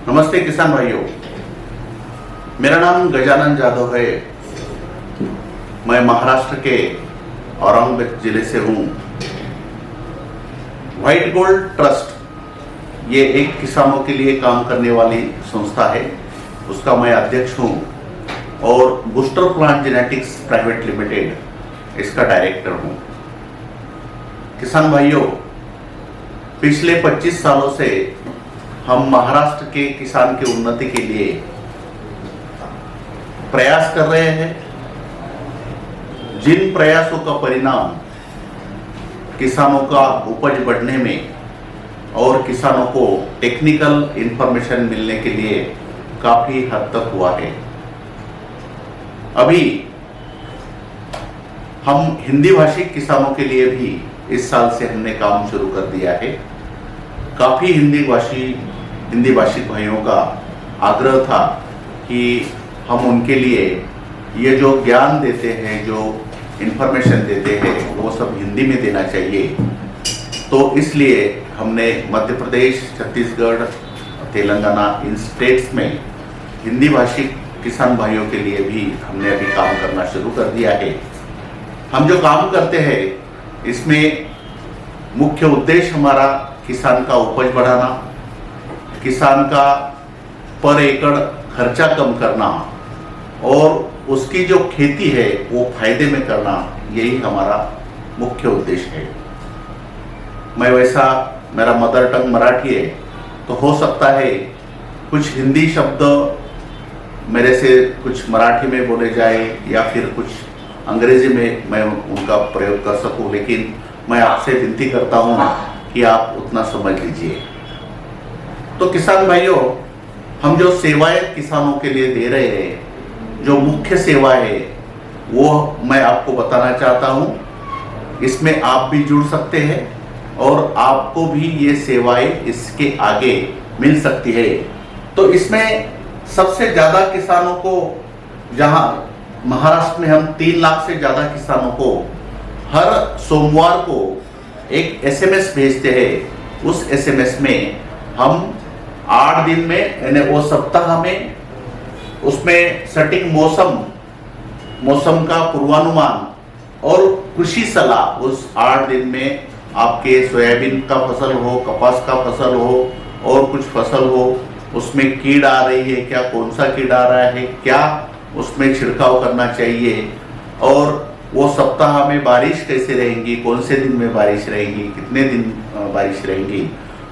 नमस्ते किसान भाइयों, मेरा नाम गजानन जाधव है। मैं महाराष्ट्र के औरंगाबाद जिले से हूँ। व्हाइट गोल्ड ट्रस्ट ये एक किसानों के लिए काम करने वाली संस्था है, उसका मैं अध्यक्ष हूँ और booster plant genetics private limited इसका डायरेक्टर हूँ। किसान भाइयों, पिछले 25 सालों से हम महाराष्ट्र के किसान की उन्नति के लिए प्रयास कर रहे हैं। जिन प्रयासों का परिणाम किसानों का उपज बढ़ने में और किसानों को टेक्निकल इंफॉर्मेशन मिलने के लिए काफी हद तक हुआ है। अभी हम हिंदी भाषी किसानों के लिए भी इस साल से हमने काम शुरू कर दिया है। काफी हिंदी भाषी भाइयों का आग्रह था कि हम उनके लिए ये जो ज्ञान देते हैं, जो इंफॉर्मेशन देते हैं, वो सब हिंदी में देना चाहिए। तो इसलिए हमने मध्य प्रदेश, छत्तीसगढ़, तेलंगाना इन स्टेट्स में हिंदी भाषी किसान भाइयों के लिए भी हमने अभी काम करना शुरू कर दिया है। हम जो काम करते हैं इसमें मुख्य उद्देश्य हमारा किसान का उपज बढ़ाना, किसान का पर एकड़ खर्चा कम करना और उसकी जो खेती है वो फायदे में करना, यही हमारा मुख्य उद्देश्य है। मेरा मदर टंग मराठी है, तो हो सकता है कुछ हिंदी शब्द मेरे से कुछ मराठी में बोले जाए या फिर कुछ अंग्रेजी में मैं उनका प्रयोग कर सकूं, लेकिन मैं आपसे विनती करता हूं कि आप उतना समझ लीजिए। तो किसान भाइयों, हम जो सेवाएं किसानों के लिए दे रहे हैं, जो मुख्य सेवा है वो मैं आपको बताना चाहता हूं। इसमें आप भी जुड़ सकते हैं और आपको भी ये सेवाएं इसके आगे मिल सकती है। तो इसमें सबसे ज्यादा किसानों को, जहां महाराष्ट्र में हम 3 लाख से ज्यादा किसानों को हर सोमवार को एक एसएमएस भेजते हैं। उस एसएमएस में हम 8 दिन में, यानी वो सप्ताह में, उसमें सटीक मौसम का पूर्वानुमान और कृषि सलाह उस 8 दिन में, आपके सोयाबीन का फसल हो, कपास का फसल हो और कुछ फसल हो, उसमें कीड़ आ रही है क्या, कौन सा कीड़ा आ रहा है, क्या उसमें छिड़काव करना चाहिए, और वो सप्ताह में बारिश कैसे रहेंगी, कौन से दिन में बारिश रहेगी, कितने दिन बारिश रहेंगी,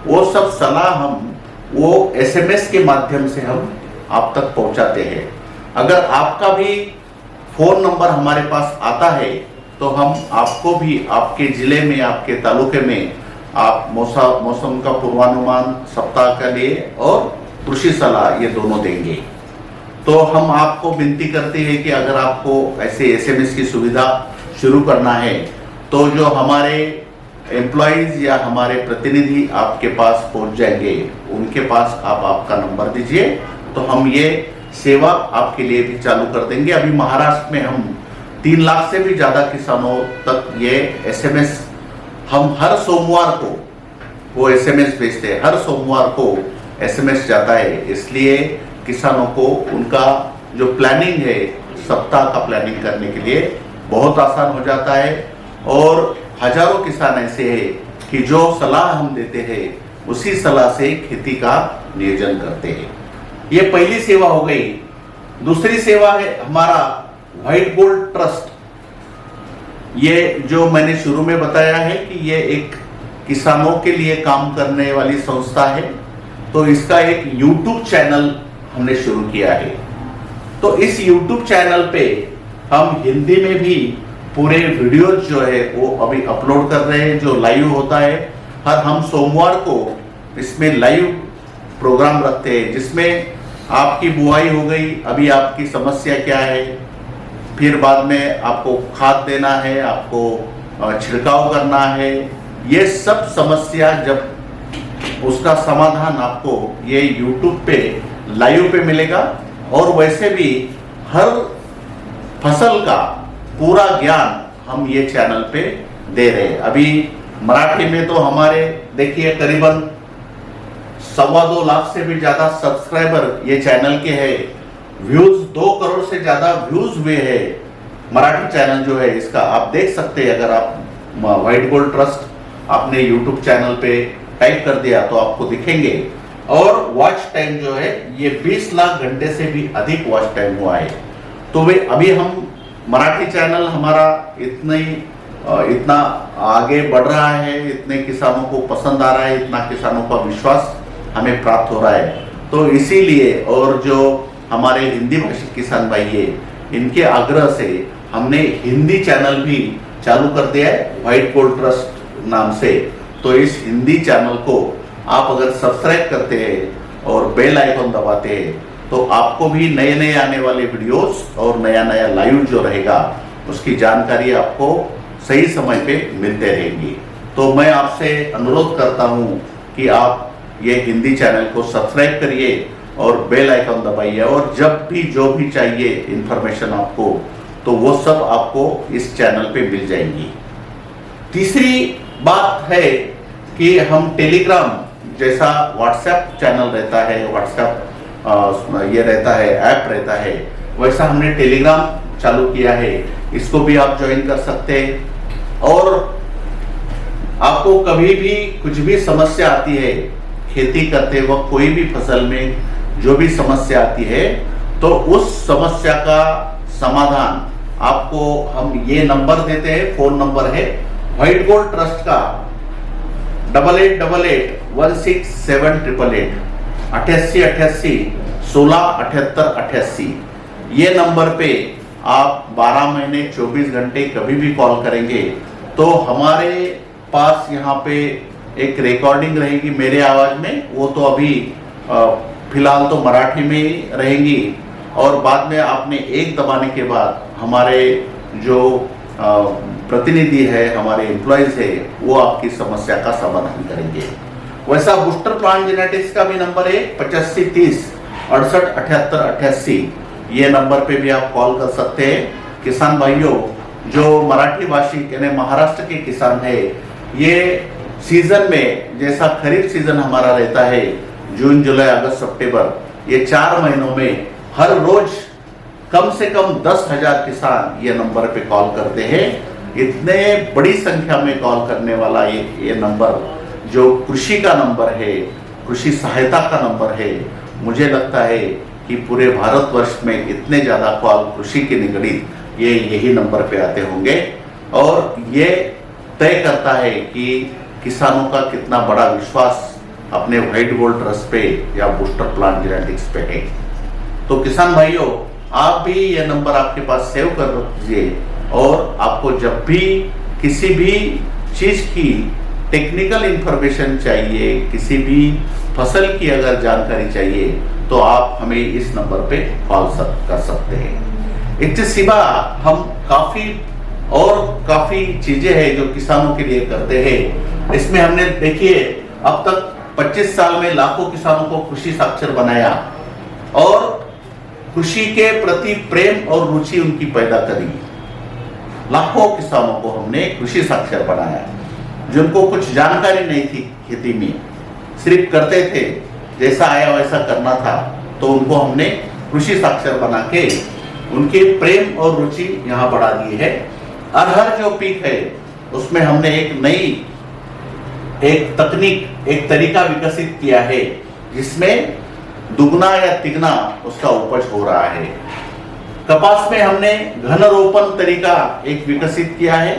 वो सब सलाह हम वो एसएमएस के माध्यम से हम आप तक पहुंचाते हैं। अगर आपका भी फोन नंबर हमारे पास आता है तो हम आपको भी आपके जिले में, आपके तालुके में आप मौसम का पूर्वानुमान सप्ताह के लिए और कृषि सलाह, ये दोनों देंगे। तो हम आपको विनती करते हैं कि अगर आपको ऐसे एसएमएस की सुविधा शुरू करना है तो जो हमारे एम्प्लॉइज या हमारे प्रतिनिधि आपके पास पहुंच जाएंगे, उनके पास आप आपका नंबर दीजिए, तो हम ये सेवा आपके लिए भी चालू कर देंगे। अभी महाराष्ट्र में हम 3 लाख से भी ज्यादा किसानों तक ये एसएमएस, हम हर सोमवार को वो एसएमएस भेजते हैं। हर सोमवार को एसएमएस जाता है, इसलिए किसानों को उनका जो प्लानिंग है, सप्ताह का प्लानिंग करने के लिए बहुत आसान हो जाता है। और हजारों किसान ऐसे हैं कि जो सलाह हम देते हैं उसी सलाह से खेती का नियोजन करते हैं। ये पहली सेवा हो गई। दूसरी सेवा है हमारा व्हाइट गोल्ड ट्रस्ट। ये जो मैंने शुरू में बताया है कि ये एक किसानों के लिए काम करने वाली संस्था है, तो इसका एक यूट्यूब चैनल हमने शुरू किया है। तो इस यूट्यूब चैनल पे हम हिंदी में भी पूरे वीडियोज जो है वो अभी अपलोड कर रहे हैं, जो लाइव होता है। हर हम सोमवार को इसमें लाइव प्रोग्राम रखते हैं, जिसमें आपकी बुआई हो गई, अभी आपकी समस्या क्या है, फिर बाद में आपको खाद देना है, आपको छिड़काव करना है, ये सब समस्या जब उसका समाधान आपको ये YouTube पे लाइव पे मिलेगा। और वैसे भी हर फसल का पूरा ज्ञान हम ये चैनल पे दे रहे हैं। अभी मराठी में तो हमारे देखिए करीबन 2.25 लाख से भी ज्यादा सब्सक्राइबर ये चैनल के हैं, व्यूज 2 करोड़ से ज्यादा व्यूज हुए हैं। मराठी चैनल जो है इसका आप देख सकते हैं, अगर आप व्हाइट गोल्ड ट्रस्ट आपने यूट्यूब चैनल पे टाइप कर दिया तो आपको दिखेंगे। और वॉच टाइम जो है ये 20 लाख घंटे से भी अधिक वॉच टाइम हुआ है। तो वे अभी हम मराठी चैनल हमारा इतना आगे बढ़ रहा है, इतने किसानों को पसंद आ रहा है, इतना किसानों का विश्वास हमें प्राप्त हो रहा है। तो इसीलिए और जो हमारे हिंदी भाषी किसान भाई है, इनके आग्रह से हमने हिंदी चैनल भी चालू कर दिया है व्हाइट गोल्ड ट्रस्ट नाम से। तो इस हिंदी चैनल को आप अगर सब्सक्राइब करते हैं और बेल आइकन दबाते हैं तो आपको भी नए नए आने वाले वीडियोस और नया नया लाइव जो रहेगा उसकी जानकारी आपको सही समय पे मिलते रहेंगी। तो मैं आपसे अनुरोध करता हूं कि आप ये हिंदी चैनल को सब्सक्राइब करिए और बेल आइकन दबाइए, और जब भी जो भी चाहिए इंफॉर्मेशन आपको तो वो सब आपको इस चैनल पे मिल जाएंगी। तीसरी बात है कि हम टेलीग्राम जैसा व्हाट्सएप चैनल रहता है, व्हाट्सएप ये रहता है, ऐप रहता है, वैसा हमने टेलीग्राम चालू किया है। इसको भी आप ज्वाइन कर सकते हैं। और आपको कभी भी कुछ भी समस्या आती है, खेती करते वक्त कोई भी फसल में जो भी समस्या आती है, तो उस समस्या का समाधान आपको हम ये नंबर देते हैं। फोन नंबर है व्हाइट गोल्ड ट्रस्ट का 8888167888 8888 167888। ये नंबर पे आप 12 महीने 24 घंटे कभी भी कॉल करेंगे तो हमारे पास यहाँ पे एक रिकॉर्डिंग रहेगी मेरे आवाज में। वो तो अभी फिलहाल तो मराठी में ही रहेंगी, और बाद में आपने एक दबाने के बाद हमारे जो प्रतिनिधि है, हमारे एम्प्लॉयज है, वो आपकी समस्या का समाधान करेंगे। वैसा बूस्टर प्लांट जेनेटिक्स का भी नंबर है 8530 68 78 88। ये नंबर पे भी आप कॉल कर सकते हैं। किसान भाइयों, जो मराठी भाषी यानी महाराष्ट्र के किसान है, ये सीजन में जैसा खरीफ सीजन हमारा रहता है जून जुलाई अगस्त सितंबर, ये 4 महीनों में हर रोज कम से कम 10,000 किसान ये नंबर पे कॉल करते हैं। इतने बड़ी संख्या में कॉल करने वाला ये नंबर जो कृषि का नंबर है, कृषि सहायता का नंबर है, मुझे लगता है कि पूरे भारतवर्ष में इतने ज्यादा कॉल कृषि के निगड़ित यही नंबर पे आते होंगे। और ये तय करता है कि किसानों का कितना बड़ा विश्वास अपने व्हाइट गोल्ड ट्रस्ट पे या बूस्टर प्लांट जेनेटिक्स पे है। तो किसान भाइयों, आप भी ये नंबर आपके पास सेव कर दीजिए, और आपको जब भी किसी भी चीज की टेक्निकल इंफॉर्मेशन चाहिए, किसी भी फसल की अगर जानकारी चाहिए, तो आप हमें इस नंबर पे कॉल कर सकते हैं। इसके सिवा हम काफी चीजें हैं जो किसानों के लिए करते हैं। इसमें हमने देखिए अब तक 25 साल में लाखों किसानों को कृषि साक्षर बनाया और कृषि के प्रति प्रेम और रुचि उनकी पैदा करी। लाखों किसानों को हमने कृषि साक्षर बनाया, जिनको कुछ जानकारी नहीं थी खेती में, सिर्फ करते थे, जैसा आया वैसा करना था, तो उनको हमने कृषि साक्षर बना के उनके प्रेम और रुचि यहाँ बढ़ा दी है। अरहर जो पीक है उसमें हमने एक तकनीक, एक तरीका विकसित किया है जिसमें दुगना या तिगना उसका उपज हो रहा है। कपास में हमने घन रोपण तरीका एक विकसित किया है,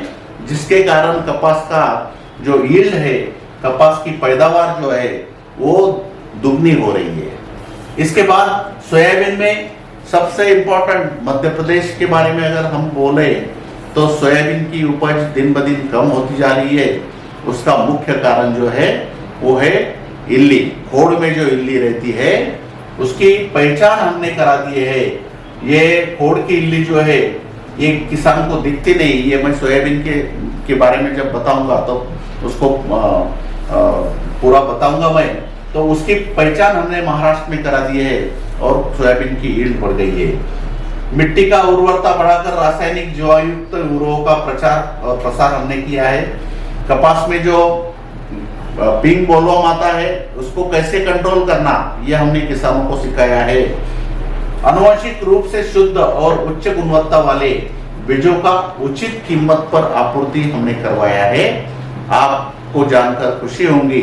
जिसके कारण कपास का जो यील्ड है, कपास की पैदावार जो है वो दुगनी हो रही है। इसके बाद सोयाबीन में सबसे इंपॉर्टेंट मध्य प्रदेश के बारे में अगर हम बोले तो सोयाबीन की उपज दिन ब दिन कम होती जा रही है। उसका मुख्य कारण जो है वो है इल्ली, खोड़ में जो इल्ली रहती है उसकी पहचान हमने करा दी है। ये खोड़ की इल्ली जो है ये किसान को दिखती नहीं, ये मैं सोयाबीन के बारे में जब बताऊंगा तो उसको पूरा बताऊंगा मैं। तो उसकी पहचान हमने महाराष्ट्र में करा दी है और सोयाबीन की यील्ड बढ़ गई है। मिट्टी का उर्वरता बढ़ाकर रासायनिक जीवाणुयुक्त उर्वरकों का प्रचार और प्रसार हमने किया है। कपास में जो पिंक बोलवर्म आता है, उसको कैसे कंट्रोल करना, ये हमने किसानों को सिखाया है। आनुवंशिक रूप से शुद्ध और उच्च गुणवत्ता वाले बीजों का उचित कीमत पर आपूर्ति हमने करवाया है। आपको जानकर खुशी होगी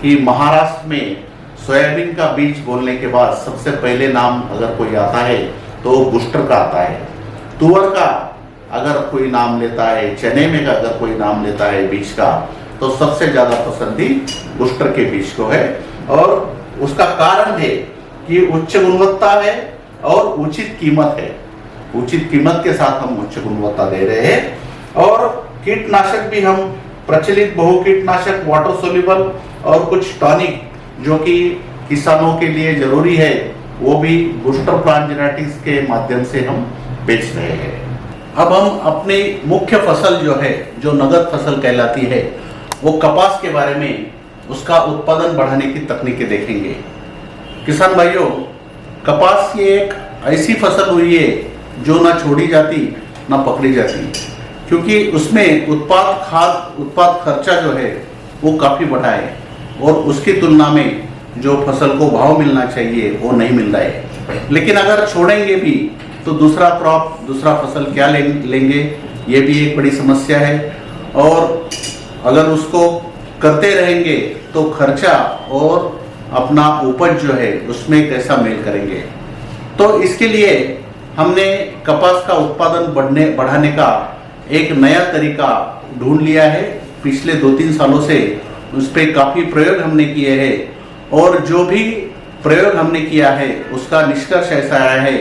कि महाराष्ट्र में सोयाबीन का बीज बोलने के बाद सबसे पहले नाम अगर कोई आता है तो बूस्टर का आता है। तुअर का अगर कोई नाम लेता है, चने में का अगर कोई नाम लेता है बीज का, तो सबसे ज्यादा पसंदी बूस्टर के बीज को है। और उसका कारण है कि उच्च गुणवत्ता है और उचित कीमत है। उचित कीमत के साथ हम उच्च गुणवत्ता दे रहे हैं। और कीटनाशक भी हम प्रचलित बहु कीटनाशक, वाटर सोल्यूबल और कुछ टॉनिक जो कि किसानों के लिए जरूरी है, वो भी बूस्टर प्लांट जेनेटिक्स के माध्यम से हम बेच रहे हैं। अब हम अपनी मुख्य फसल जो है, जो नगद फसल कहलाती है, वो कपास के बारे में उसका उत्पादन बढ़ाने की तकनीकें देखेंगे। किसान भाइयों, कपास ये एक ऐसी फसल हुई है जो ना छोड़ी जाती ना पकड़ी जाती, क्योंकि उसमें उत्पाद खर्चा जो है वो काफी बढ़ा है और उसकी तुलना में जो फसल को भाव मिलना चाहिए वो नहीं मिल रहा है। लेकिन अगर छोड़ेंगे भी तो दूसरा क्रॉप, दूसरा फसल क्या लेंगे, ये भी एक बड़ी समस्या है। और अगर उसको करते रहेंगे तो खर्चा और अपना उपज जो है उसमें कैसा मेल करेंगे। तो इसके लिए हमने कपास का उत्पादन बढ़ाने का एक नया तरीका ढूंढ लिया है। पिछले 2-3 सालों से उस पर काफी प्रयोग हमने किए हैं और जो भी प्रयोग हमने किया है उसका निष्कर्ष ऐसा आया है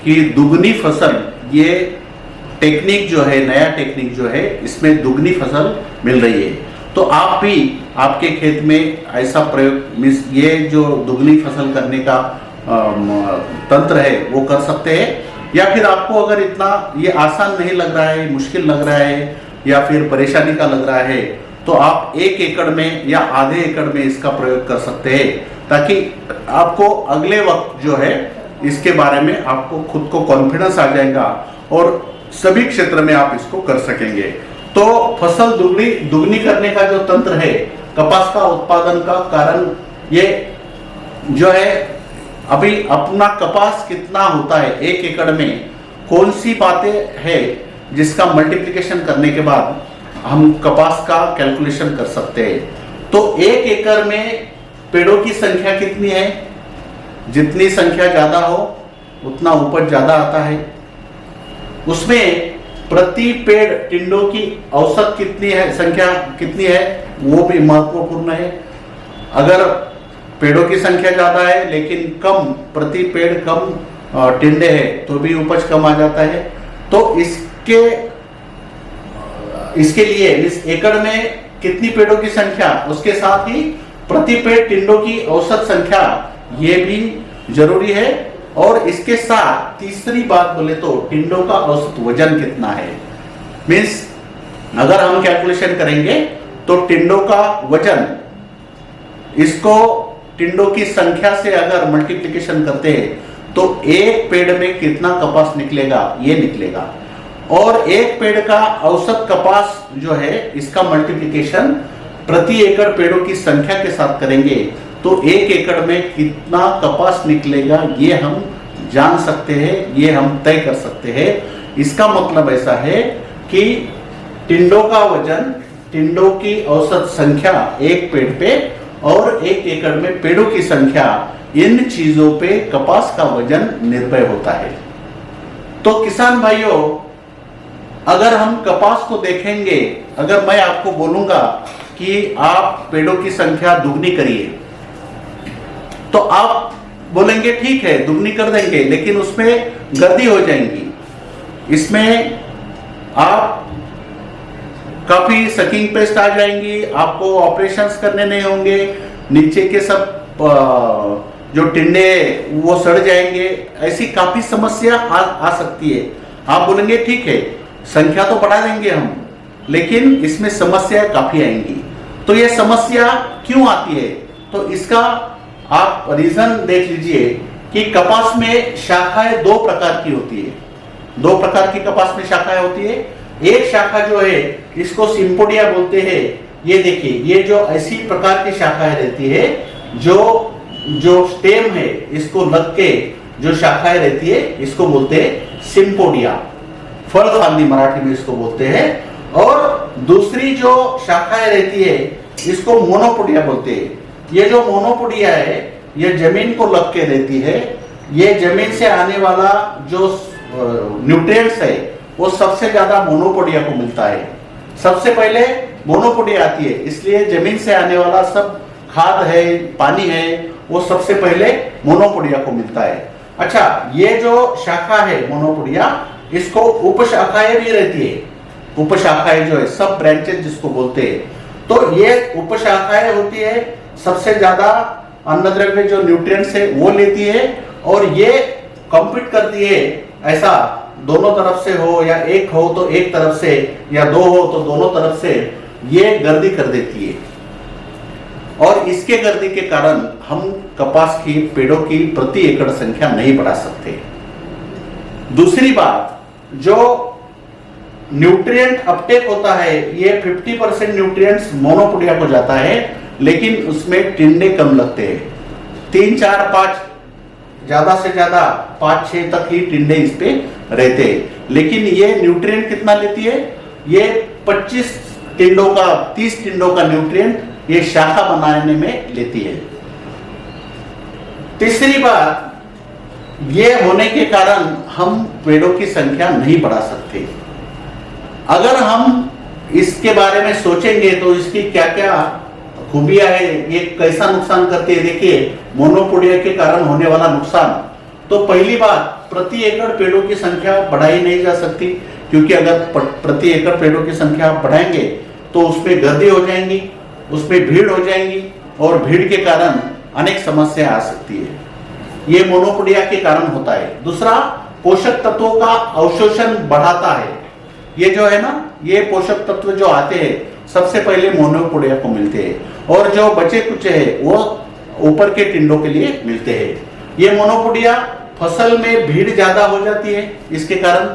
कि दुगनी फसल, ये टेक्निक जो है, नया टेक्निक जो है, इसमें दुगनी फसल मिल रही है। तो आप भी आपके खेत में ऐसा प्रयोग, ये जो दुगनी फसल करने का तंत्र है वो कर सकते हैं। या फिर आपको अगर इतना ये आसान नहीं लग रहा है, मुश्किल लग रहा है या फिर परेशानी का लग रहा है, तो आप 1 एकड़ में या आधे एकड़ में इसका प्रयोग कर सकते हैं, ताकि आपको अगले वक्त जो है इसके बारे में आपको खुद को कॉन्फिडेंस आ जाएगा और सभी क्षेत्र में आप इसको कर सकेंगे। तो फसल दुगनी करने का जो तंत्र है कपास का उत्पादन का कारण ये जो है, अभी अपना कपास कितना होता है 1 एकड़ में, कौन सी बातें है जिसका मल्टीप्लिकेशन करने के बाद हम कपास का कैलकुलेशन कर सकते हैं। तो 1 एकड़ में पेड़ों की संख्या कितनी है, जितनी संख्या ज्यादा हो उतना उपज ज्यादा आता है। उसमें प्रति पेड़ टिंडों की औसत कितनी है, संख्या कितनी है, वो भी महत्वपूर्ण है। अगर पेड़ों की संख्या ज्यादा है लेकिन कम प्रति पेड़ कम टिंडे है तो भी उपज कम आ जाता है। तो इसके लिए इस एकड़ में कितनी पेड़ों की संख्या, उसके साथ ही प्रति पेड़ टिंडों की औसत संख्या, ये भी जरूरी है। और इसके साथ तीसरी बात बोले तो टिंडों का औसत वजन कितना है। मीन्स अगर हम कैलकुलेशन करेंगे तो टिंडों का वजन, इसको टिंडों की संख्या से अगर मल्टीप्लिकेशन करते हैं तो 1 पेड़ में कितना कपास निकलेगा, ये निकलेगा। और 1 पेड़ का औसत कपास जो है इसका मल्टीप्लिकेशन प्रति एकड़ पेड़ों की संख्या के साथ करेंगे तो 1 एकड़ में कितना कपास निकलेगा ये हम जान सकते हैं, ये हम तय कर सकते हैं। इसका मतलब ऐसा है कि टिंडों का वजन, टिंडों की औसत संख्या 1 पेड़ पे और 1 एकड़ में पेड़ों की संख्या, इन चीजों पे कपास का वजन निर्भर होता है। तो किसान भाइयों, अगर हम कपास को देखेंगे, अगर मैं आपको बोलूंगा कि आप पेड़ों की संख्या दुगनी करिए, तो आप बोलेंगे ठीक है दुगनी कर देंगे, लेकिन उसमें गर्दी हो जाएंगी, इसमें आप काफी सकिंग पेस्ट आ जाएंगी, आपको ऑपरेशंस करने नहीं होंगे, नीचे के सब जो टिंडे वो सड़ जाएंगे, ऐसी काफी समस्या आ सकती है। आप बोलेंगे ठीक है संख्या तो बढ़ा देंगे हम, लेकिन इसमें समस्या काफी आएंगी। तो ये समस्या क्यों आती है, तो इसका आप रीजन देख लीजिए कि कपास में शाखाएं 2 प्रकार की होती है। 2 प्रकार की कपास में शाखाएं होती है। एक शाखा जो है इसको सिम्पोडिया बोलते हैं, ये देखिए, ये जो ऐसी प्रकार की शाखाएं रहती है, जो जो स्टेम है इसको लग के जो शाखाएं रहती है, इसको बोलते हैं सिम्पोडिया, फल फांदी मराठी में इसको बोलते हैं। और दूसरी जो शाखाएं रहती है इसको मोनोपोडिया बोलते हैं। ये जो मोनोपोडिया है ये जमीन को लग के रहती है। ये जमीन से आने वाला जो न्यूट्रिएंट्स है वो सबसे ज्यादा मोनोपोडिया को मिलता है। सबसे पहले मोनोपोडिया आती है, इसलिए जमीन से आने वाला सब खाद है, पानी है, वो सबसे पहले मोनोपोडिया को मिलता है। अच्छा, ये जो शाखा है मोनोपोडिया, इसको उपशाखाएं भी रहती है। उपशाखाएं जो है, सब ब्रांचेस जिसको बोलते हैं, तो ये उपशाखाएं होती है, सबसे ज्यादा अन्नद्रव्य जो न्यूट्रिएंट्स है वो लेती है, और ये कॉम्पीट करती है। ऐसा दोनों तरफ से हो, या एक हो तो एक तरफ से, या दो हो तो दोनों तरफ से, ये गर्दी कर देती है। और इसके गर्दी के कारण हम कपास की पेड़ों की प्रति एकड़ संख्या नहीं बढ़ा सकते। दूसरी बात, जो न्यूट्रिएंट अपटेक होता है, ये 50% न्यूट्रिएंट्स मोनोपोडिया को जाता है, लेकिन उसमें टिंडे कम लगते हैं। 3, 4, 5, ज्यादा से ज्यादा 5, 6 तक ही टिंडे इस पे रहते हैं। लेकिन ये न्यूट्रिएंट कितना लेती है? ये 25 टिंडों का, 30 टिंडों का न्यूट्रिएंट ये शाखा बनाने में लेती है। तीसरी बात, ये होने के कारण हम पेड़ों की संख्या नहीं बढ़ा सकते। अगर हम इसके बारे में सोचेंगे तो इसकी क्या क्या खूबियां है, ये कैसा नुकसान करते हैं। देखिए, मोनोपोडिया के कारण होने वाला नुकसान, तो पहली बात, प्रति एकड़ पेड़ों की संख्या बढ़ाई नहीं जा सकती, क्योंकि अगर प्रति एकड़ पेड़ों की संख्या बढ़ाएंगे तो उसमें गर्दी हो जाएंगी, उसमें भीड़ हो जाएंगी, और भीड़ के कारण अनेक समस्या आ सकती है। ये मोनोपोडिया के कारण होता है। दूसरा, पोषक तत्वों का अवशोषण बढ़ाता है। ये जो है ना, ये पोषक तत्व जो आते हैं सबसे पहले मोनोपोडिया को मिलते हैं, और जो बचे कुचे हैं वो ऊपर के टिंडों के लिए मिलते हैं। ये मोनोपोडिया फसल में भीड़ ज्यादा हो जाती है, इसके कारण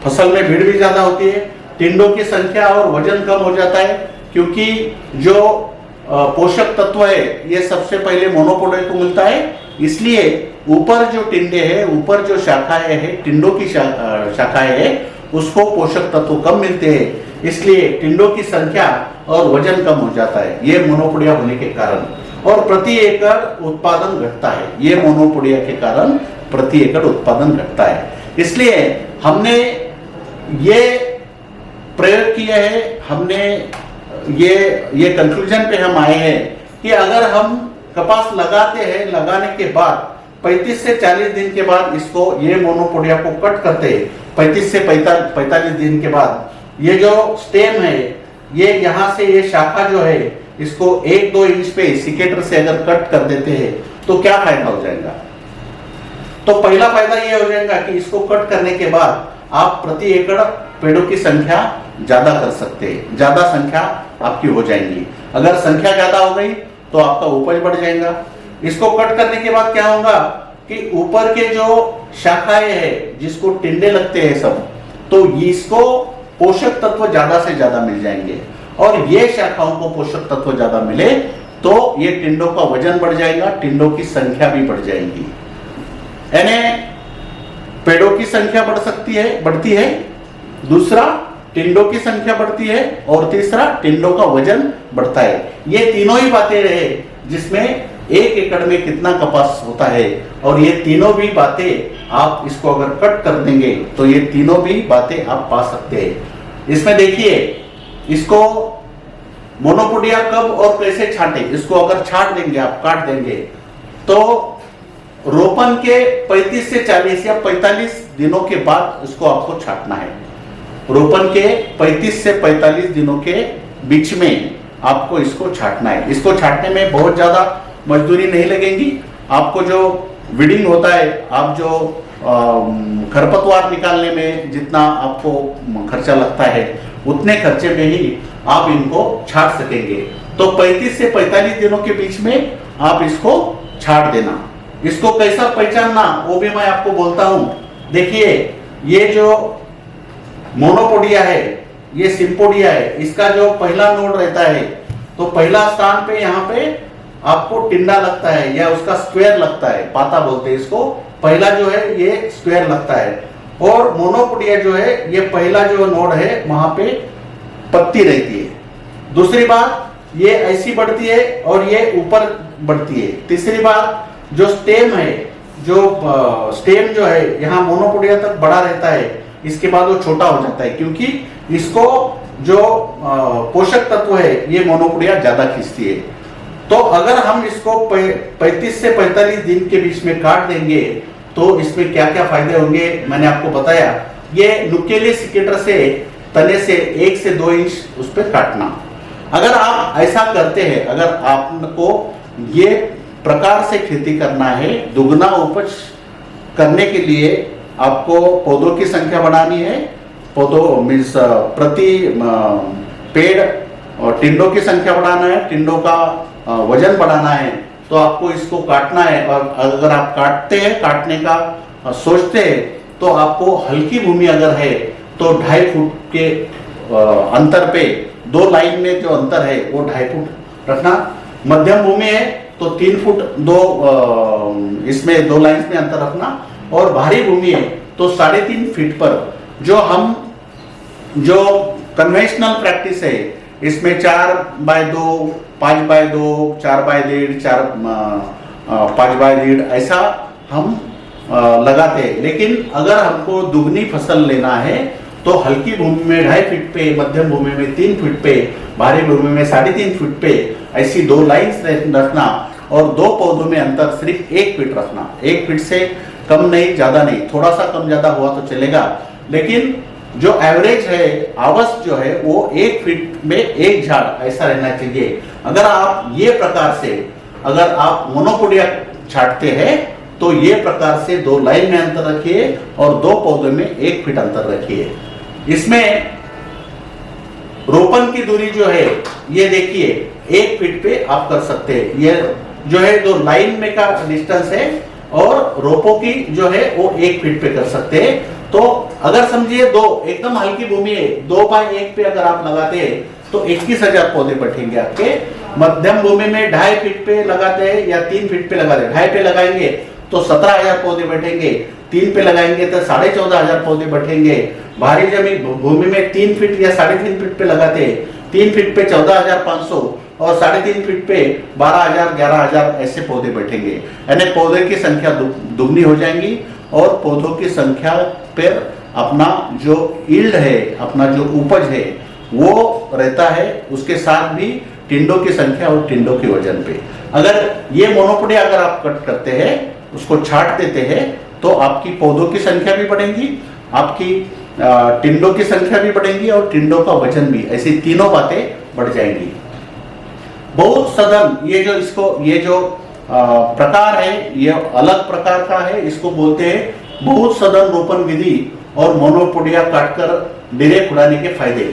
फसल में भीड़ भी ज्यादा होती है, टिंडों की संख्या और वजन कम हो जाता है, क्योंकि जो पोषक तत्व है ये सबसे पहले मोनोपोडिया को मिलता है। इसलिए ऊपर जो टिंडे हैं, ऊपर जो शाखाएं हैं, टिंडों की शाखाएं हैं, उसको पोषक तत्व कम मिलते हैं, इसलिए टिंडों की संख्या और वजन कम हो जाता है, ये मोनोपोडिया होने के कारण। और प्रति एकड़ उत्पादन घटता है, ये मोनोपोडिया के कारण प्रति एकड़ उत्पादन घटता है। इसलिए हमने ये प्रयोग किया है, हमने ये कंक्लूजन पे हम आए हैं कि अगर हम कपास लगाते हैं, लगाने के बाद 35 से 40 दिन के बाद इसको, ये मोनोपोडिया को कट करते हैं, 35 से 45 दिन के बाद, ये जो स्टेम है, ये यहाँ से ये शाखा जो है, इसको 1-2 इंच पे सिकेटर से अगर कट कर देते हैं तो क्या फायदा हो जाएगा? तो पहला फायदा ये हो जाएगा कि इसको कट करने के बाद आप प्रति एकड़ पेड़ों की संख्या ज्यादा कर सकते हैं, ज्यादा संख्या आपकी हो जाएगी। अगर संख्या ज्यादा हो गई तो आपका उपज बढ़ जाएगा। इसको कट करने के बाद क्या होगा कि ऊपर के जो शाखाएं हैं, जिसको टिंडे लगते हैं सब, तो इसको पोषक तत्व ज्यादा से ज्यादा मिल जाएंगे, और ये शाखाओं को पोषक तत्व ज्यादा मिले तो ये टिंडों का वजन बढ़ जाएगा, टिंडों की संख्या भी बढ़ जाएगी, यानी पेड़ों की संख्या बढ़ती है। दूसरा, टिंडों की संख्या बढ़ती है, और तीसरा, टिंडों का वजन बढ़ता है। ये तीनों ही बातें रहे जिसमें 1 एकड़ में कितना कपास होता है, और ये तीनों भी बातें आप इसको अगर कट कर देंगे तो ये तीनों भी बातें आप पा सकते हैं। इसमें देखिए, इसको मोनोपोडिया कब और कैसे छांटे, इसको अगर छांट देंगे, आप काट देंगे, तो रोपण के 35 से 40 या 45 दिनों के बाद इसको आपको छांटना है। रोपण के 35 से 45 दिनों के बीच में आपको इसको छांटना है। इसको छांटने में बहुत ज्यादा मजदूरी नहीं लगेगी। आपको जो वीडिंग होता है, आप जो खरपतवार निकालने में जितना आपको खर्चा लगता है, उतने खर्चे में ही आप इनको छांट सकेंगे। तो 35 से 45 दिनों के बीच में आप इसको छांट देना। इसको कैसा पहचानना वो भी मैं आपको बोलता हूं। देखिए, ये जो मोनोपोडिया है ये सिम्पोडिया है, इसका जो पहला नोड रहता है तो पहला स्थान पे यहाँ पे आपको टिंडा लगता है या उसका स्क्वायर लगता है, पाता बोलते हैं इसको। पहला जो है ये स्क्वायर लगता है और मोनोपोडिया जो है ये पहला जो नोड है वहां पे पत्ती रहती है। दूसरी बात ये ऐसी बढ़ती है और ये ऊपर बढ़ती है। तीसरी बात जो स्टेम है, जो स्टेम जो है यहाँ मोनोपोडिया तक बड़ा रहता है, इसके बाद वो छोटा हो जाता है क्योंकि इसको जो पोषक तत्व है ये मोनोपोडिया ज्यादा खींचती है। तो अगर हम इसको 35 से 45 दिन के बीच में काट देंगे तो इसमें क्या क्या फायदे होंगे मैंने आपको बताया। ये नुकीले सिकेटर से तने से 1 से 2 इंच उस पर काटना। अगर आप ऐसा करते हैं, अगर आपको ये प्रकार से खेती करना है, दुगना उपज करने के लिए आपको पौधों की संख्या बढ़ानी है, पौधों मीन्स प्रति पेड़ और टिंडों की संख्या बढ़ाना है, टिंडों का वजन बढ़ाना है, तो आपको इसको काटना है। और अगर आप काटते हैं, काटने का सोचते हैं, तो आपको हल्की भूमि अगर है तो 2.5 फुट के अंतर पे 2 लाइन में जो अंतर है वो 2.5 फुट रखना। मध्यम भूमि है तो 3 फुट इसमें 2 लाइन में अंतर रखना। और भारी भूमि है तो 3.5 फीट पर जो कन्वेंशनल प्रैक्टिस है इसमें 4x2, 5x2, 4x1.5, 5x1.5 ऐसा हम लगाते हैं। लेकिन अगर हमको दुगनी फसल लेना है तो हल्की भूमि में 2.5 फीट पे, मध्यम भूमि में 3 फीट पे, भारी भूमि में 3.5 फीट पे ऐसी 2 लाइन्स रखना और 2 पौधों में अंतर सिर्फ 1 फीट रखना। 1 फीट से कम नहीं, ज्यादा नहीं, थोड़ा सा कम ज्यादा हुआ तो चलेगा, लेकिन जो एवरेज है आवस जो है वो 1 फीट में 1 झाड़ ऐसा रहना चाहिए। अगर आप ये प्रकार से अगर आप मोनोपोडिया छांटते हैं तो ये प्रकार से 2 लाइन में अंतर रखिए और 2 पौधों में 1 फीट अंतर रखिए। इसमें रोपण की दूरी जो है ये देखिए 1 फीट पे आप कर सकते हैं। ये जो है 2 लाइन में का डिस्टेंस है और रोपों की जो है वो 1 फीट पे कर सकते हैं। तो अगर समझिए 2 एकदम हल्की भूमि है, 2x1 पे अगर आप लगाते हैं तो 21,000 पौधे बैठेंगे आपके। मध्यम भूमि में 2.5 फीट पे लगाते हैं या 3 फीट पे लगाते हैं, 2.5 पे लगाएंगे तो 17,000 पौधे बैठेंगे, 3 पे लगाएंगे तो 14,500 पौधे बैठेंगे। भारी जमीन भूमि में 3 फीट या 3.5 फीट पे लगाते हैं, 3 फीट पे 14,500 और 3.5 फीट पे 12,000, 11,000 ऐसे पौधे बैठेंगे। यानी पौधे की संख्या दुगनी हो जाएंगी और पौधों की संख्या पर अपना जो यील्ड है, अपना जो उपज है वो रहता है, उसके साथ भी टिंडों की संख्या और टिंडों के वजन पे। अगर ये मोनोपोडिया अगर आप कट करते हैं, उसको छांट देते हैं, तो आपकी पौधों की संख्या भी बढ़ेगी, आपकी टिंडों की संख्या भी बढ़ेगी और टिंडों का वजन भी, ऐसी तीनों बातें बढ़ जाएंगी। बहुत सघन ये जो प्रकार है ये अलग प्रकार का है, इसको बोलते हैं बहुत सघन रोपण विधि और मोनोपोडिया काटकर डिरे खुदाने के फायदे।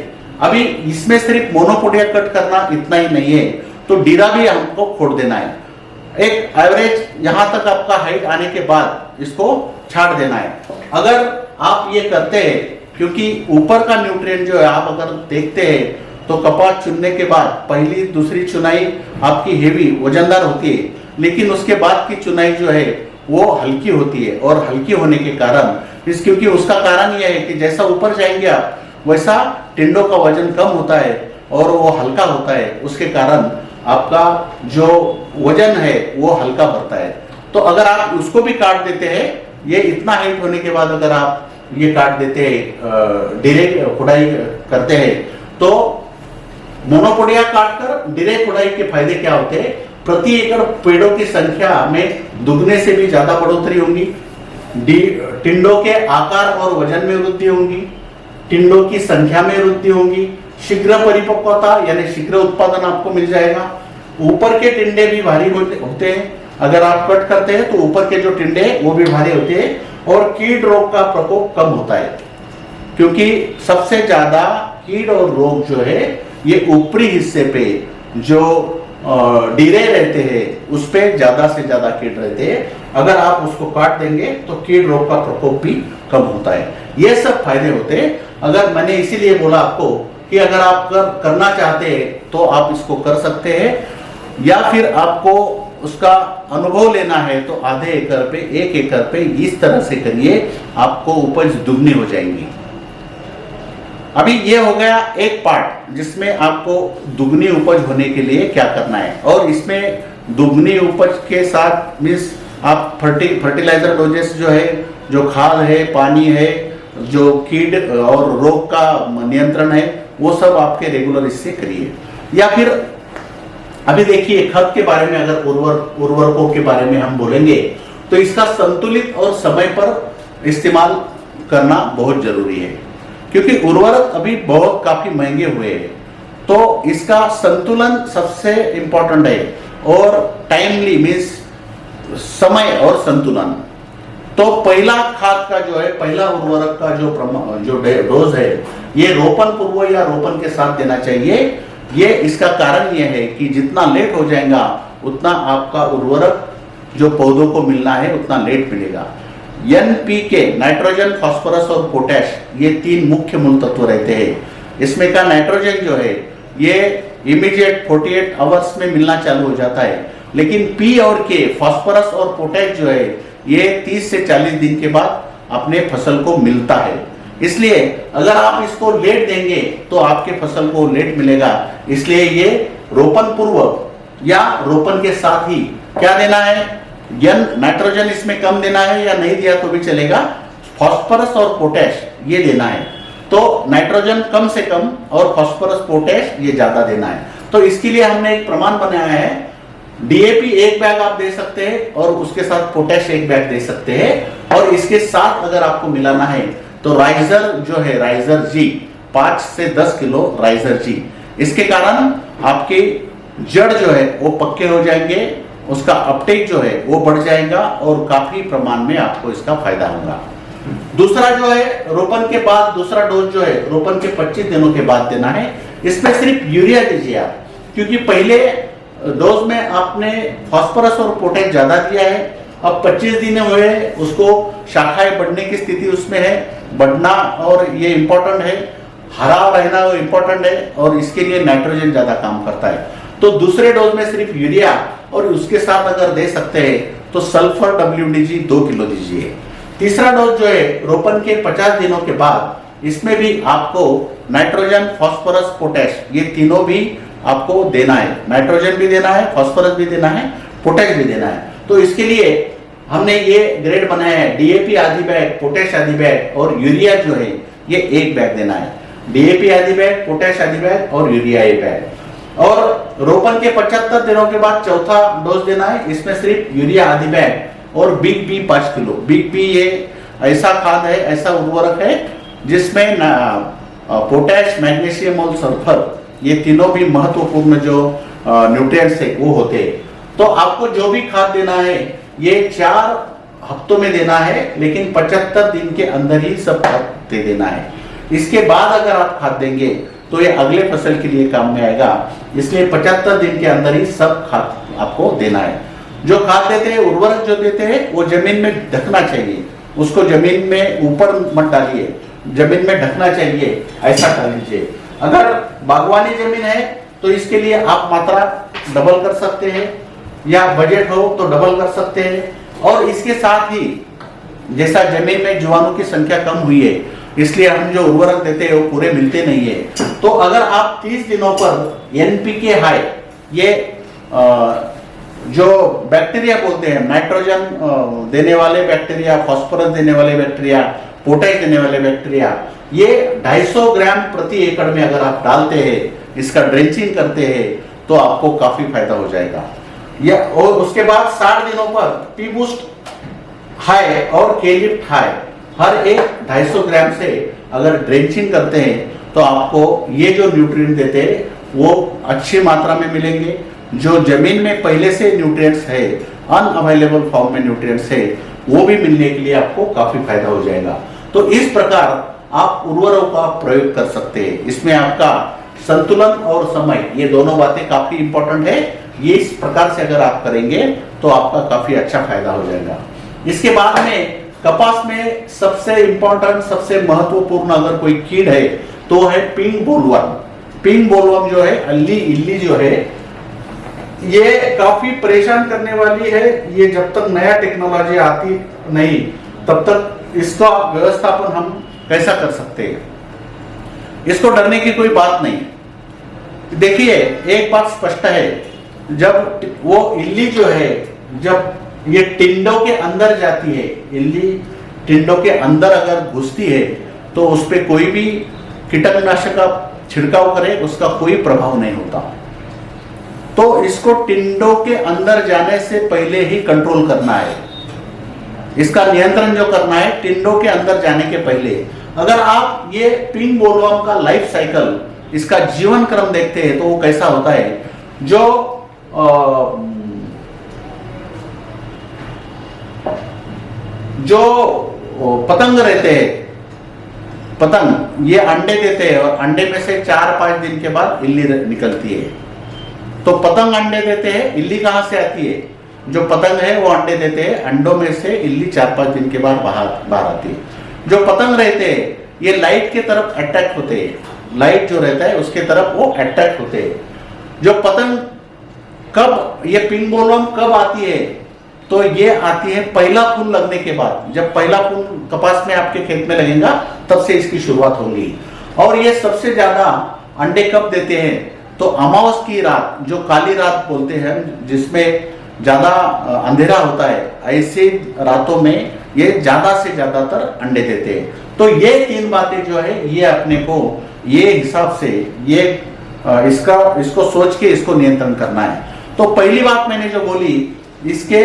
अभी इसमें सिर्फ मोनोपोडिया कट करना इतना ही नहीं है, तो डीरा भी हमको खोद देना है। एक एवरेज यहां तक आपका हाइट आने के बाद इसको छाट देना है। अगर आप ये करते हैं, क्योंकि ऊपर का न्यूट्रिएंट जो है आप अगर देखते हैं तो कपास चुनने के बाद पहली दूसरी चुनाई आपकी हेवी वजनदार होती है, लेकिन उसके बाद की चुनाई जो है वो हल्की होती है। और हल्की होने के कारण क्योंकि उसका कारण यह है कि जैसा ऊपर जाएंगे आप वैसा टिंडों का वजन कम होता है और वो हल्का होता है, उसके कारण आपका जो वजन है वो हल्का बढ़ता है। तो अगर आप उसको भी काट देते हैं, ये इतना हाइट होने के बाद अगर आप ये काट देते हैं, डिरे खुदाई करते हैं, तो मोनोपोडिया काटकर डिरे खुदाई के फायदे क्या होते हैं? प्रति एकड़ पेड़ों की संख्या में दुगने से भी ज्यादा बढ़ोतरी होगी, टिंडों के आकार और वजन में वृद्धि होगी, टिंडों की संख्या में वृद्धि होगी, शीघ्र परिपक्वता यानी शीघ्र उत्पादन आपको मिल जाएगा। ऊपर के टिंडे भी भारी होते हैं, अगर आप कट करते हैं तो ऊपर के जो टिंडे हैं वो भी भारी होते हैं और कीट रोग का प्रकोप कम होता है, क्योंकि सबसे ज्यादा कीट और रोग जो है ये ऊपरी हिस्से पे जो डीरे रहते हैं उस पे ज्यादा से ज्यादा कीट रहते हैं। अगर आप उसको काट देंगे तो कीट रोग का प्रकोप भी कम होता है। ये सब फायदे होते हैं। अगर मैंने इसीलिए बोला आपको कि अगर आप करना चाहते हैं तो आप इसको कर सकते हैं, या फिर आपको उसका अनुभव लेना है तो आधे एकड़ पे 1 एकड़ पे इस तरह से करिए, आपको उपज दुगनी हो जाएंगी। अभी ये हो गया एक पार्ट जिसमें आपको दुगनी उपज होने के लिए क्या करना है, और इसमें दुगनी उपज के साथ मीन्स आप फर्टिलाइजर डोजेस जो है, जो खाद है, पानी है, जो कीट और रोग का नियंत्रण है, वो सब आपके रेगुलर इससे करिए। या फिर अभी देखिए खत के बारे में अगर उर्वरकों के बारे में हम बोलेंगे तो इसका संतुलित और समय पर इस्तेमाल करना बहुत जरूरी है, क्योंकि उर्वरक अभी बहुत काफी महंगे हुए हैं। तो इसका संतुलन सबसे इंपॉर्टेंट है, और टाइमली मीन्स समय और संतुलन। तो पहला खाद का जो है, पहला उर्वरक का जो डोज है, ये रोपण पूर्व या रोपण के साथ देना चाहिए। ये इसका कारण ये है कि जितना लेट हो जाएगा उतना आपका उर्वरक जो पौधों को मिलना है उतना लेट मिलेगा। NPK नाइट्रोजन, फास्फोरस और पोटैश, ये 3 मुख्य मूल तत्व रहते हैं। इसमें का नाइट्रोजन जो है ये इमीडिएट 48 आवर्स में मिलना चालू हो जाता है, लेकिन P और K फास्फोरस और पोटैश जो है ये 30 से 40 दिन के बाद अपने फसल को मिलता है। इसलिए अगर आप इसको लेट देंगे तो आपके फसल को लेट मिलेगा। इसलिए ये रोपण पूर्व या रोपण के साथ ही क्या देना है, नाइट्रोजन इसमें कम देना है या नहीं दिया तो भी चलेगा, फास्फोरस और पोटैश ये देना है। तो नाइट्रोजन कम से कम और फास्फोरस पोटैश ये ज्यादा देना है। तो इसके लिए हमने एक प्रमाण बनाया है, DAP 1 बैग आप दे सकते हैं और उसके साथ पोटैश 1 बैग दे सकते हैं, और इसके साथ अगर आपको मिलाना है तो राइजर जो है, राइजर जी 5 से 10 किलो राइजर जी। इसके कारण आपके जड़ जो है वो पक्के हो जाएंगे, उसका अपटेक जो है वो बढ़ जाएगा और काफी प्रमाण में आपको इसका फायदा होगा। दूसरा जो है रोपण के बाद, दूसरा डोज जो है रोपण के 25 दिनों के बाद देना है। इसमें सिर्फ यूरिया दीजिए आप, क्योंकि पहले डोज में आपने फास्फोरस और पोटैश ज्यादा दिया है। अब 25 दिन हुए, उसको शाखाएं बढ़ने की स्थिति उसमें है, बढ़ना और ये इंपॉर्टेंट है, हरा रहना वो इंपॉर्टेंट है, और इसके लिए नाइट्रोजन ज्यादा काम करता है। तो दूसरे डोज में सिर्फ यूरिया, और उसके साथ अगर दे सकते हैं तो सल्फर WDG 2 किलो दीजिए। तीसरा डोज जो है रोपण के 50 दिनों के बाद, इसमें भी आपको नाइट्रोजन, फास्फोरस, पोटैश ये तीनों भी आपको देना है। नाइट्रोजन भी देना है, फास्फोरस भी देना है, पोटैश भी देना है। तो इसके लिए हमने ये ग्रेड बनाया है, DAP आधी बैग, पोटैश आधी बैग और यूरिया जो है ये 1 बैग देना है। DAP आधी बैग, पोटैश आधी बैग और यूरिया 1 बैग। और रोपण के 75 दिनों के बाद चौथा डोज देना है, इसमें सिर्फ यूरिया आधी बैग और बिग बी 5 किलो। बिग बी ये ऐसा खाद है, ऐसा उर्वरक है जिसमें पोटैश, मैग्नीशियम और सल्फर ये तीनों भी महत्वपूर्ण जो न्यूट्रिएंट्स है वो होते हैं। तो आपको जो भी खाद देना है ये 4 हफ्तों में देना है, लेकिन 75 दिन के अंदर ही सब खाद दे देना है। इसके बाद अगर आप खाद देंगे तो ये अगले फसल के लिए काम में आएगा। इसलिए 75 दिन के अंदर ही सब खाद आपको देना है। जो खाद देते हैं, उर्वरक जो देते हैं, वो जमीन में ढकना चाहिए, उसको जमीन में ऊपर मत डालिए, जमीन में ढकना चाहिए, ऐसा कर लीजिए। अगर बागवानी जमीन है तो इसके लिए आप मात्रा डबल कर सकते हैं, या बजट हो तो डबल कर सकते हैं। और इसके साथ ही जैसा जमीन में जीवाणु की संख्या कम हुई है, इसलिए हम जो उर्वरक देते हैं वो पूरे मिलते नहीं है। तो अगर आप 30 दिनों पर NPK हाई, ये जो बैक्टीरिया बोलते हैं, नाइट्रोजन देने वाले बैक्टीरिया, फास्फोरस देने वाले बैक्टीरिया, पोटैश देने वाले बैक्टीरिया, ये 250 ग्राम प्रति एकड़ में अगर आप डालते हैं, इसका ड्रेंचिंग करते हैं, तो आपको काफी फायदा हो जाएगा। या और उसके बाद 60 दिनों पर P बूस्ट हाई और K लिफ्ट हाई हर एक 250 ग्राम से अगर ड्रेंचिंग करते हैं तो आपको ये जो न्यूट्रिएंट देते हैं वो अच्छी मात्रा में मिलेंगे। जो जमीन में पहले से न्यूट्रिएंट्स है, अनअवेलेबल फॉर्म में न्यूट्रिएंट्स है, वो भी मिलने के लिए आपको काफी फायदा हो जाएगा। तो इस प्रकार आप उर्वरकों का प्रयोग कर सकते हैं। इसमें आपका संतुलन और समय, ये दोनों बातें काफी इंपॉर्टेंट है। ये इस प्रकार से अगर आप करेंगे तो आपका काफी अच्छा फायदा हो जाएगा। इसके बाद में कपास में सबसे इंपॉर्टेंट, सबसे महत्वपूर्ण अगर कोई कीट है तो है पिंक बोलवर्म। पिंक बोलवर्म जो है, इल्ली जो है, ये काफी परेशान करने वाली है। ये जब तक नया टेक्नोलॉजी आती नहीं तब तक इसका व्यवस्थापन हम कैसा कर सकते हैं। इसको डरने की कोई बात नहीं। देखिए, एक बात स्पष्ट है, जब वो इल्ली जो है, जब ये टिंडों के अंदर जाती है, इल्ली टिंडों के अंदर अगर घुसती है तो उस पर कोई भी कीटनाशक का छिड़काव करे उसका कोई प्रभाव नहीं होता। तो इसको टिंडों के अंदर जाने से पहले ही कंट्रोल करना है। इसका नियंत्रण जो करना है टिंडों के अंदर जाने के पहले। अगर आप ये पिंक बोलवर्म का लाइफ साइकिल, इसका जीवन क्रम देखते हैं तो वो कैसा होता है। जो पतंग रहते हैं, पतंग ये अंडे देते हैं और अंडे में से 4-5 दिन के बाद इल्ली निकलती है। तो पतंग अंडे देते हैं, इल्ली कहां से आती है? जो पतंग है वो अंडे देते हैं, अंडों में से इल्ली 4-5 दिन के बाद बाहर आती है। जो पतंग रहते हैं ये लाइट के तरफ अट्रैक्ट होते हैं, लाइट जो रहता है उसके तरफ वो अट्रैक्ट होते हैं। जो पतंग कब, ये पिंक बोलवर्म कब आती है? तो ये आती है पहला फूल लगने के बाद। जब पहला फूल कपास में आपके खेत में लगेगा तब से इसकी शुरुआत होगी। और ये सबसे ज्यादा अंडे कब देते हैं? तो अमावस की रात, जो काली रात बोलते हैं, जिसमें ज्यादा अंधेरा होता है, ऐसे रातों में ये ज्यादा से ज्यादातर अंडे देते हैं। तो ये 3 बातें जो है ये अपने को ये हिसाब से ये इसको सोच के इसको नियंत्रण करना है। तो पहली बात मैंने जो बोली, इसके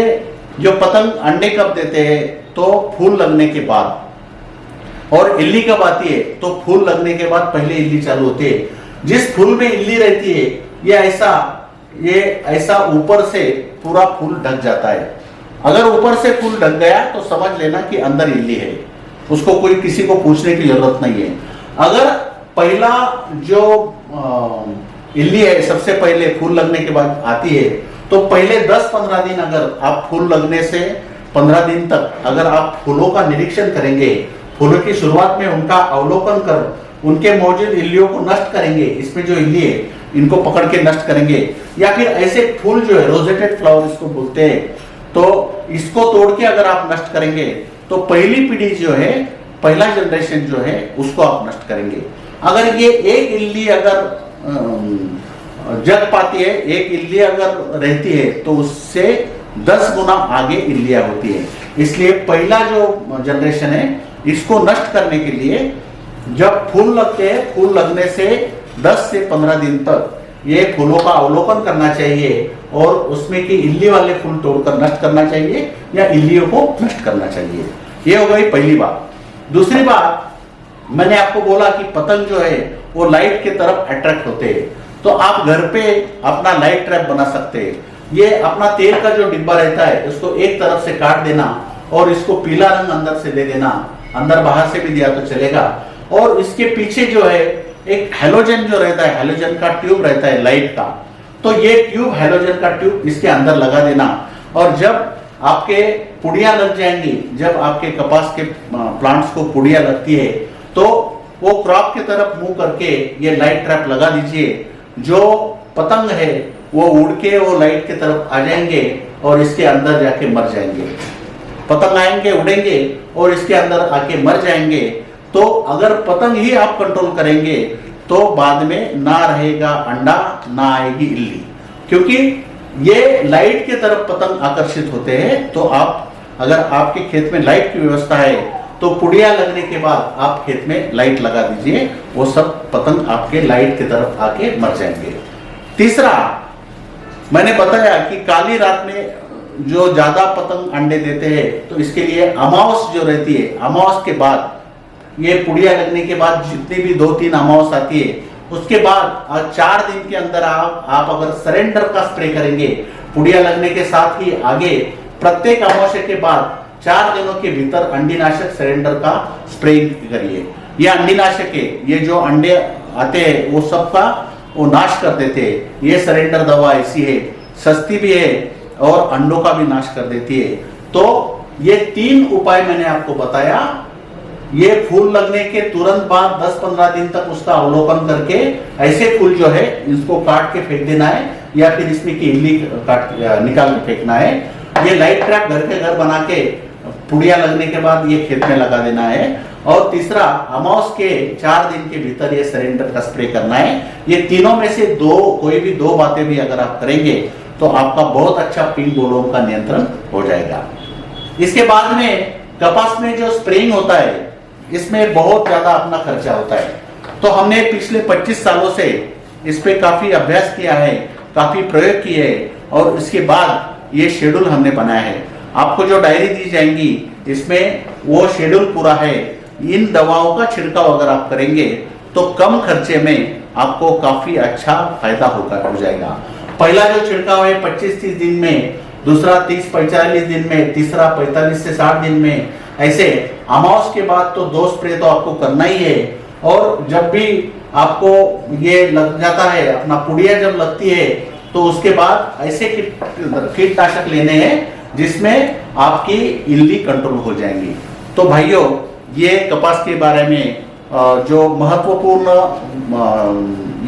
जो पतंग अंडे कब देते हैं तो फूल लगने के बाद, और इल्ली कब आती है तो फूल लगने के बाद पहले इल्ली चालू होती है। जिस फूल में इल्ली रहती है ये ऐसा ऊपर से पूरा फूल ढक जाता है। अगर ऊपर से फूल ढक गया तो समझ लेना कि अंदर इल्ली है, उसको कोई किसी को पूछने की जरूरत नहीं है। अगर पहला जो इल्ली है सबसे पहले फूल लगने के बाद आती है तो पहले 10-15 दिन, अगर आप फूल लगने से 15 दिन तक अगर आप फूलों का निरीक्षण करेंगे, फूलों की शुरुआत में उनका अवलोकन कर उनके मौजूद इल्लियों को नष्ट करेंगे, इसमें जो इल्ली है इनको पकड़ के नष्ट करेंगे, या फिर ऐसे फूल जो है रोजेटेड फ्लावर इसको बोलते हैं, तो इसको तोड़ के अगर आप नष्ट करेंगे तो पहली पीढ़ी जो है, पहला जनरेशन जो है उसको आप नष्ट करेंगे। अगर ये एक इल्ली अगर जग पाती है, एक इल्ली अगर रहती है तो उससे 10 गुना आगे इल्लियां होती है। इसलिए पहला जो जनरेशन है इसको नष्ट करने के लिए जब फूल लगते हैं, फूल लगने से 10 से 15 दिन तक ये फूलों का अवलोकन करना चाहिए और उसमें की इल्ली वाले फूल तोड़कर नष्ट करना चाहिए या इल्लियों को नष्ट करना चाहिए। ये हो गई पहली बात। दूसरी बात, मैंने आपको बोला कि पतंग जो है वो लाइट के तरफ अट्रैक्ट होते हैं, तो आप घर पे अपना लाइट ट्रैप बना सकते हैं। ये अपना तेल का जो डिब्बा रहता है उसको एक तरफ से काट देना और इसको पीला रंग अंदर से दे देना, अंदर बाहर से भी दिया तो चलेगा। और इसके पीछे जो है एक हैलोजन जो रहता है, हैलोजन का ट्यूब रहता है लाइट का, तो ये ट्यूब, हैलोजन का ट्यूब इसके अंदर लगा देना। और जब आपके पुड़िया लग जाएंगी, जब आपके कपास के प्लांट्स को पुड़िया लगती है तो वो क्रॉप की तरफ मुंह करके ये लाइट ट्रैप लगा दीजिए। जो पतंग है वो उड़ के वो लाइट की तरफ आ जाएंगे और इसके अंदर जाके मर जाएंगे। पतंग आएंगे, उड़ेंगे और इसके अंदर आके मर जाएंगे। तो अगर पतंग ही आप कंट्रोल करेंगे तो बाद में ना रहेगा अंडा, ना आएगी इल्ली, क्योंकि ये लाइट की तरफ पतंग आकर्षित होते हैं। तो आप, अगर आपके खेत में लाइट की व्यवस्था है तो पुड़िया लगने के बाद आप खेत में लाइट लगा दीजिए, वो सब पतंग आपके लाइट की तरफ आके मर जाएंगे। तीसरा, मैंने बताया कि काली रात में जो ज्यादा पतंग अंडे देते हैं तो इसके लिए अमावस जो रहती है, अमावस के बाद, ये पुड़िया लगने के बाद जितनी भी 2-3 अमावस आती है उसके बाद 4 दिन के अंदर आप अगर सरेंडर का स्प्रे करेंगे, पुड़िया लगने के साथ ही आगे प्रत्येक अमावस्या के बाद 4 दिनों के भीतर अंडीनाशक सरेंडर का स्प्रे करिए। ये अंडीनाशक है, ये जो अंडे आते हैं वो सबका वो नाश कर देते हैं। ये सरेंडर दवा ऐसी है, सस्ती भी है और अंडों का भी नाश कर देती है। तो ये 3 उपाय मैंने आपको बताया। ये फूल लगने के तुरंत बाद 10-15 दिन तक उसका अवलोकन करके ऐसे फूल जो है इसको काट के फेंक देना है, या फिर इसमें की इल्ली निकाल के फेंकना है। ये लाइट ट्रैप घर के घर बना के पुड़िया लगने के बाद ये खेत में लगा देना है। और तीसरा, अमावस के 4 दिन के भीतर ये सरेंडर का स्प्रे करना है। ये तीनों में से कोई भी 2 बातें भी अगर आप करेंगे तो आपका बहुत अच्छा पिंक बोलवर्म का नियंत्रण हो जाएगा। इसके बाद में कपास में जो स्प्रेइंग होता है इसमें बहुत ज्यादा अपना खर्चा होता है। तो हमने पिछले 25 सालों से इस पे काफी अभ्यास किया है, काफी प्रयोग किए हैं, और इसके बाद ये शेड्यूल हमने बनाया है। आपको जो डायरी दी जाएंगी इसमें वो शेड्यूल पूरा है। इन दवाओं का छिड़काव अगर आप करेंगे तो कम खर्चे में आपको काफी अच्छा फायदा हो जाएगा। पहला जो छिड़काव है 25-30 दिन में, दूसरा 30-45 दिन में, तीसरा 45 से 60 दिन में। ऐसे अमावस के बाद तो 2 स्प्रे तो आपको करना ही है। और जब भी आपको ये लग जाता है, अपना पुड़िया जब लगती है, तो उसके बाद ऐसे कीटनाशक लेने हैं जिसमें आपकी इल्ली कंट्रोल हो जाएंगी। तो भाइयों, ये कपास के बारे में जो महत्वपूर्ण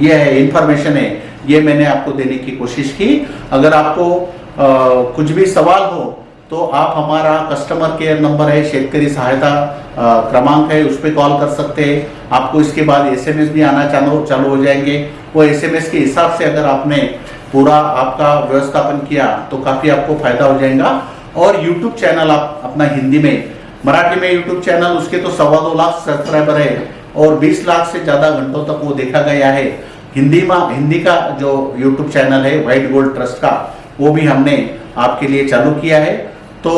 ये है इंफॉर्मेशन है, ये मैंने आपको देने की कोशिश की। अगर आपको कुछ भी सवाल हो तो आप हमारा कस्टमर केयर नंबर है, शेतकरी सहायता क्रमांक है, उस पर कॉल कर सकते हैं। आपको इसके बाद SMS भी आना चालू हो जाएंगे। वो SMS के हिसाब से अगर आपने पूरा आपका व्यवस्थापन किया तो काफी आपको फायदा हो जाएगा। और YouTube चैनल आप अपना हिंदी में, मराठी में YouTube चैनल, उसके तो 2.25 लाख सब्सक्राइबर है और 20 लाख से ज्यादा घंटों तक वो देखा गया है। हिंदी का जो YouTube चैनल है व्हाइट गोल्ड ट्रस्ट का, वो भी हमने आपके लिए चालू किया है। तो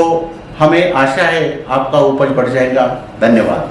हमें आशा है आपका उपज बढ़ जाएगा। धन्यवाद।